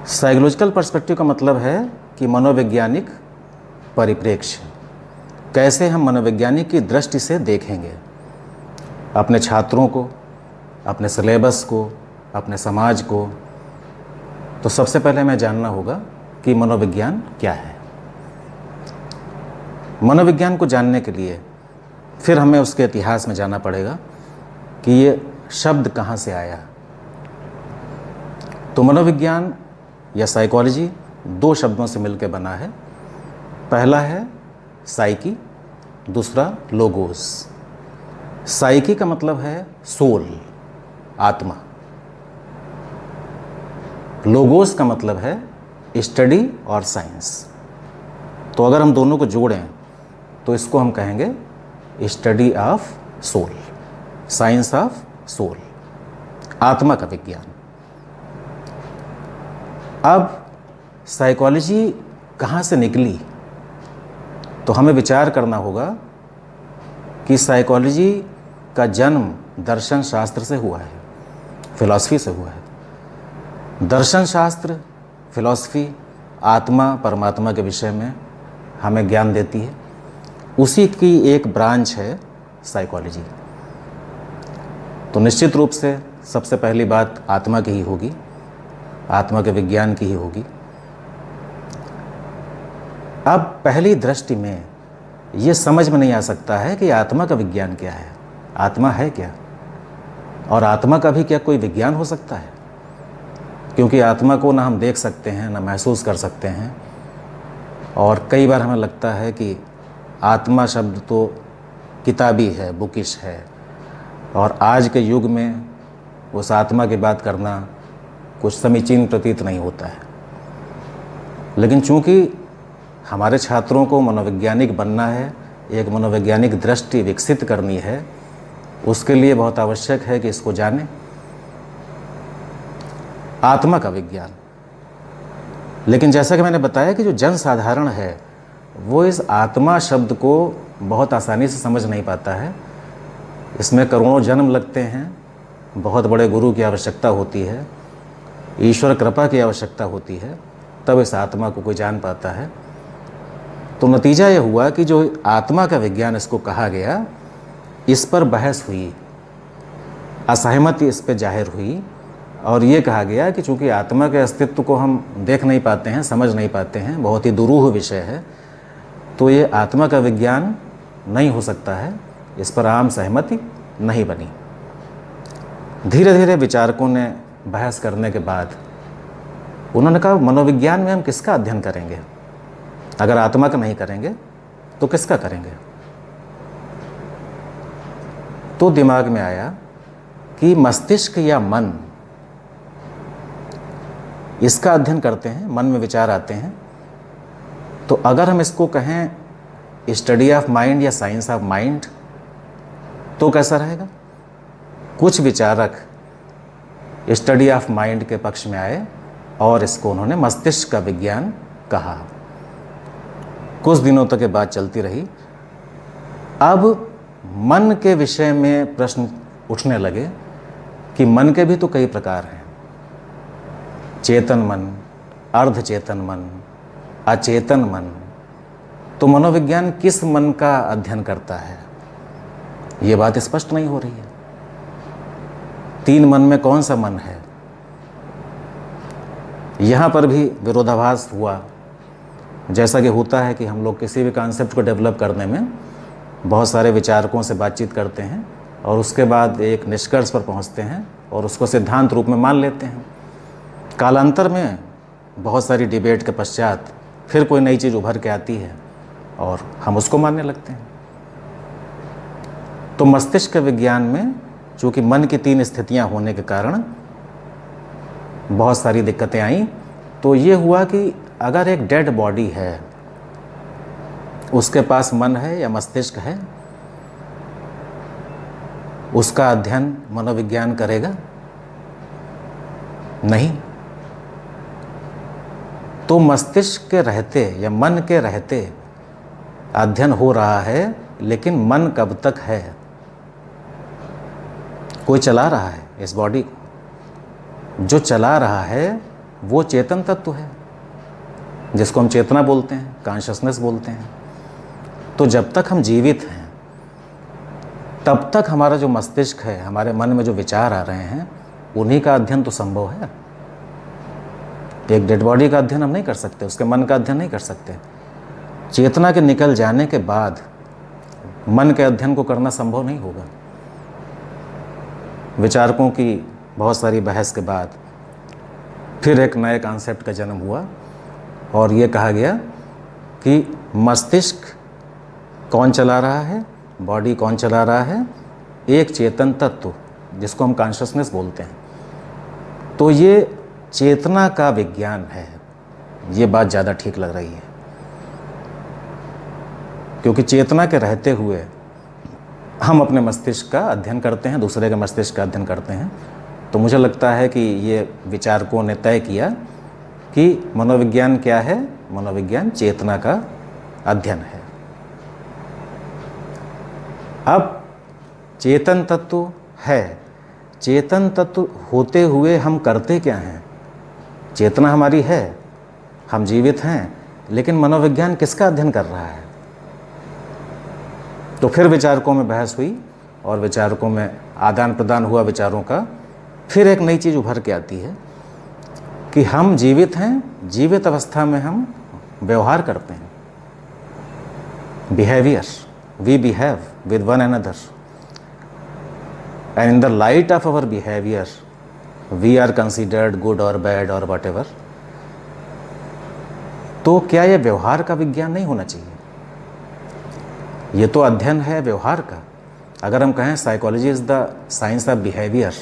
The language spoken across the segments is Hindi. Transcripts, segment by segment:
साइकोलॉजिकल पर्सपेक्टिव का मतलब है कि मनोवैज्ञानिक परिप्रेक्ष्य, कैसे हम मनोवैज्ञानिक की दृष्टि से देखेंगे अपने छात्रों को, अपने सिलेबस को, अपने समाज को। तो सबसे पहले हमें जानना होगा कि मनोविज्ञान क्या है। मनोविज्ञान को जानने के लिए फिर हमें उसके इतिहास में जाना पड़ेगा कि ये शब्द कहाँ से आया। तो मनोविज्ञान या साइकोलॉजी दो शब्दों से मिलकर बना है। पहला है साइकी, दूसरा लोगोस। साइकी का मतलब है सोल, आत्मा। लोगोस का मतलब है स्टडी और साइंस। तो अगर हम दोनों को जोड़ें तो इसको हम कहेंगे study of soul, science of soul, आत्मा का विज्ञान। अब साइकोलॉजी कहाँ से निकली, तो हमें विचार करना होगा कि साइकोलॉजी का जन्म दर्शन शास्त्र से हुआ है, फिलॉसफी से हुआ है। दर्शन शास्त्र, फिलॉसफी आत्मा परमात्मा के विषय में हमें ज्ञान देती है। उसी की एक ब्रांच है साइकोलॉजी। तो निश्चित रूप से सबसे पहली बात आत्मा की ही होगी, आत्मा के विज्ञान की ही होगी। अब पहली दृष्टि में ये समझ में नहीं आ सकता है कि आत्मा का विज्ञान क्या है, आत्मा है क्या, और आत्मा का भी क्या कोई विज्ञान हो सकता है। क्योंकि आत्मा को ना हम देख सकते हैं, ना महसूस कर सकते हैं। और कई बार हमें लगता है कि आत्मा शब्द तो किताबी है, बुकिश है, और आज के युग में उस आत्मा की बात करना कुछ समीचीन प्रतीत नहीं होता है। लेकिन चूंकि हमारे छात्रों को मनोवैज्ञानिक बनना है, एक मनोवैज्ञानिक दृष्टि विकसित करनी है, उसके लिए बहुत आवश्यक है कि इसको जानें, आत्मा का विज्ञान। लेकिन जैसा कि मैंने बताया कि जो जनसाधारण है वो इस आत्मा शब्द को बहुत आसानी से समझ नहीं पाता है। इसमें करोड़ों जन्म लगते हैं, बहुत बड़े गुरु की आवश्यकता होती है, ईश्वर कृपा की आवश्यकता होती है, तब इस आत्मा को कोई जान पाता है। तो नतीजा ये हुआ कि जो आत्मा का विज्ञान इसको कहा गया, इस पर बहस हुई, असहमति इस पर जाहिर हुई, और ये कहा गया कि चूँकि आत्मा के अस्तित्व को हम देख नहीं पाते हैं, समझ नहीं पाते हैं, बहुत ही दुरूह विषय है, तो ये आत्मा का विज्ञान नहीं हो सकता है। इस पर आम सहमति नहीं बनी। धीरे धीरे विचारकों ने बहस करने के बाद उन्होंने कहा मनोविज्ञान में हम किसका अध्ययन करेंगे, अगर आत्मा का नहीं करेंगे तो किसका करेंगे। तो दिमाग में आया कि मस्तिष्क या मन, इसका अध्ययन करते हैं, मन में विचार आते हैं। तो अगर हम इसको कहें स्टडी ऑफ माइंड या साइंस ऑफ माइंड तो कैसा रहेगा। कुछ विचारक स्टडी ऑफ माइंड के पक्ष में आए और इसको उन्होंने मस्तिष्क का विज्ञान कहा। कुछ दिनों तक ये बात चलती रही। अब मन के विषय में प्रश्न उठने लगे कि मन के भी तो कई प्रकार हैं, चेतन मन, अर्धचेतन मन, अचेतन मन। तो मनोविज्ञान किस मन का अध्ययन करता है, ये बात स्पष्ट नहीं हो रही है। तीन मन में कौन सा मन है, यहाँ पर भी विरोधाभास हुआ। जैसा कि होता है कि हम लोग किसी भी कॉन्सेप्ट को डेवलप करने में बहुत सारे विचारकों से बातचीत करते हैं और उसके बाद एक निष्कर्ष पर पहुँचते हैं और उसको सिद्धांत रूप में मान लेते हैं। कालांतर में बहुत सारी डिबेट के पश्चात फिर कोई नई चीज़ उभर के आती है और हम उसको मानने लगते हैं। तो मस्तिष्क के विज्ञान में चूँकि मन की तीन स्थितियां होने के कारण बहुत सारी दिक्कतें आईं। तो ये हुआ कि अगर एक डेड बॉडी है, उसके पास मन है या मस्तिष्क है, उसका अध्ययन मनोविज्ञान करेगा नहीं। तो मस्तिष्क के रहते या मन के रहते अध्ययन हो रहा है, लेकिन मन कब तक है, कोई चला रहा है इस बॉडी को। जो चला रहा है वो चेतन तत्व है, जिसको हम चेतना बोलते हैं, कॉन्शसनेस बोलते हैं। तो जब तक हम जीवित हैं तब तक हमारा जो मस्तिष्क है, हमारे मन में जो विचार आ रहे हैं, उन्हीं का अध्ययन तो संभव है। एक डेड बॉडी का अध्ययन हम नहीं कर सकते, उसके मन का अध्ययन नहीं कर सकते। चेतना के निकल जाने के बाद मन के अध्ययन को करना संभव नहीं होगा। विचारकों की बहुत सारी बहस के बाद फिर एक नए कॉन्सेप्ट का जन्म हुआ और ये कहा गया कि मस्तिष्क कौन चला रहा है, बॉडी कौन चला रहा है, एक चेतन तत्व जिसको हम कॉन्शसनेस बोलते हैं। तो ये चेतना का विज्ञान है। ये बात ज़्यादा ठीक लग रही है, क्योंकि चेतना के रहते हुए हम अपने मस्तिष्क का अध्ययन करते हैं, दूसरे के मस्तिष्क का अध्ययन करते हैं। तो मुझे लगता है कि ये विचारकों ने तय किया कि मनोविज्ञान क्या है? मनोविज्ञान चेतना का अध्ययन है। अब चेतन तत्व है, चेतन तत्व होते हुए हम करते क्या हैं? चेतना हमारी है, हम जीवित हैं, लेकिन मनोविज्ञान किसका अध्ययन कर रहा है? तो फिर विचारकों में बहस हुई और विचारकों में आदान प्रदान हुआ विचारों का। फिर एक नई चीज़ उभर के आती है कि हम जीवित हैं, जीवित अवस्था में हम व्यवहार करते हैं, behaviour, we behave with one another, and in the light of our behaviour we are considered good और बैड और वट एवर। तो क्या यह व्यवहार का विज्ञान नहीं होना चाहिए? ये तो अध्ययन है व्यवहार का। अगर हम कहें psychology is the science of behaviour,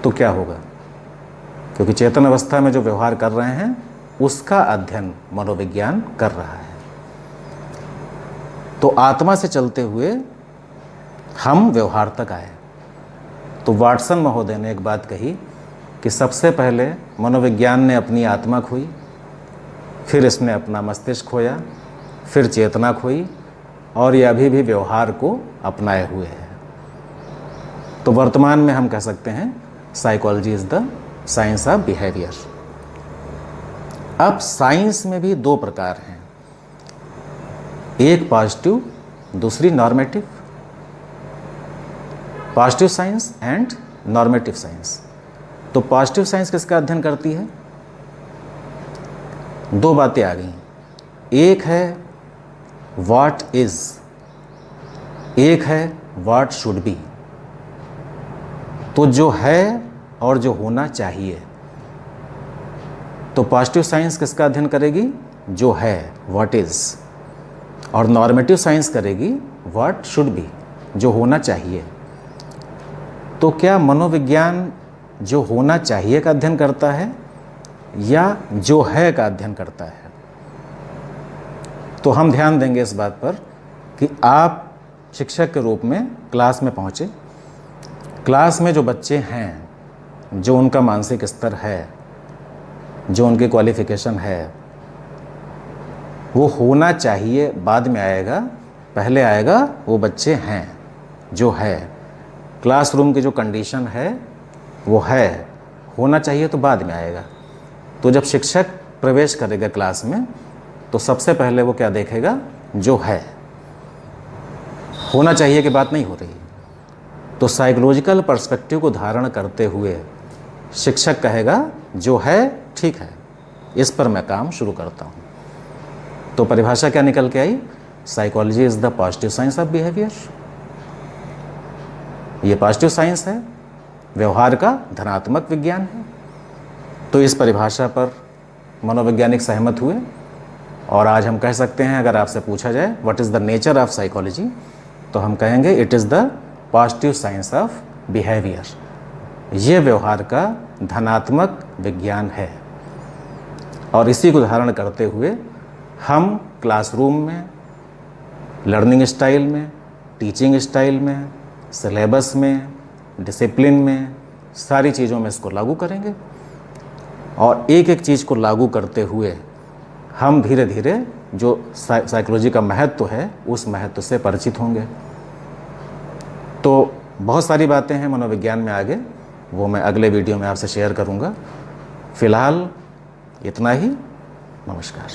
तो क्या होगा? क्योंकि चेतन अवस्था में जो व्यवहार कर रहे हैं उसका अध्ययन मनोविज्ञान कर रहा है। तो आत्मा से चलते हुए हम व्यवहार तक आए। तो वाटसन महोदय ने एक बात कही कि सबसे पहले मनोविज्ञान ने अपनी आत्मा खोई, फिर इसने अपना मस्तिष्क खोया, फिर चेतना खोई, और ये अभी भी व्यवहार को अपनाए हुए है। तो वर्तमान में हम कह सकते हैं psychology is the science of behaviour. अब साइंस में भी दो प्रकार हैं, एक पॉजिटिव, दूसरी normative. Positive science and normative science. तो पॉजिटिव साइंस किसका अध्ययन करती है? दो बातें आ गई, एक है व्हाट इज, एक है व्हाट शुड बी। तो जो है और जो होना चाहिए। तो पॉजिटिव साइंस किसका अध्ययन करेगी? जो है, व्हाट इज, और नॉर्मेटिव साइंस करेगी व्हाट शुड बी, जो होना चाहिए। तो क्या मनोविज्ञान जो होना चाहिए का अध्ययन करता है या जो है का अध्ययन करता है? तो हम ध्यान देंगे इस बात पर कि आप शिक्षक के रूप में क्लास में पहुँचे, क्लास में जो बच्चे हैं, जो उनका मानसिक स्तर है, जो उनकी क्वालिफिकेशन है, वो होना चाहिए बाद में आएगा, पहले आएगा वो बच्चे हैं, जो है। क्लासरूम की जो कंडीशन है वो है, होना चाहिए तो बाद में आएगा। तो जब शिक्षक प्रवेश करेगा क्लास में तो सबसे पहले वो क्या देखेगा? जो है। होना चाहिए की बात नहीं हो रही। तो साइकोलॉजिकल पर्सपेक्टिव को धारण करते हुए शिक्षक कहेगा जो है ठीक है, इस पर मैं काम शुरू करता हूँ। तो परिभाषा क्या निकल के आई? Psychology is the positive science of behaviour. ये पॉजिटिव साइंस है, व्यवहार का धनात्मक विज्ञान है। तो इस परिभाषा पर मनोवैज्ञानिक सहमत हुए और आज हम कह सकते हैं, अगर आपसे पूछा जाए what is the nature of psychology, तो हम कहेंगे it is the positive science of behaviour. ये व्यवहार का धनात्मक विज्ञान है। और इसी को धारण करते हुए हम क्लासरूम में, लर्निंग स्टाइल में, टीचिंग स्टाइल में, सिलेबस में, डिसिप्लिन में, सारी चीज़ों में इसको लागू करेंगे। और एक एक चीज़ को लागू करते हुए हम धीरे धीरे जो साइकोलॉजी का महत्व है उस महत्व से परिचित होंगे। तो बहुत सारी बातें हैं मनोविज्ञान में आगे, वो मैं अगले वीडियो में आपसे शेयर करूंगा। फिलहाल इतना ही। नमस्कार।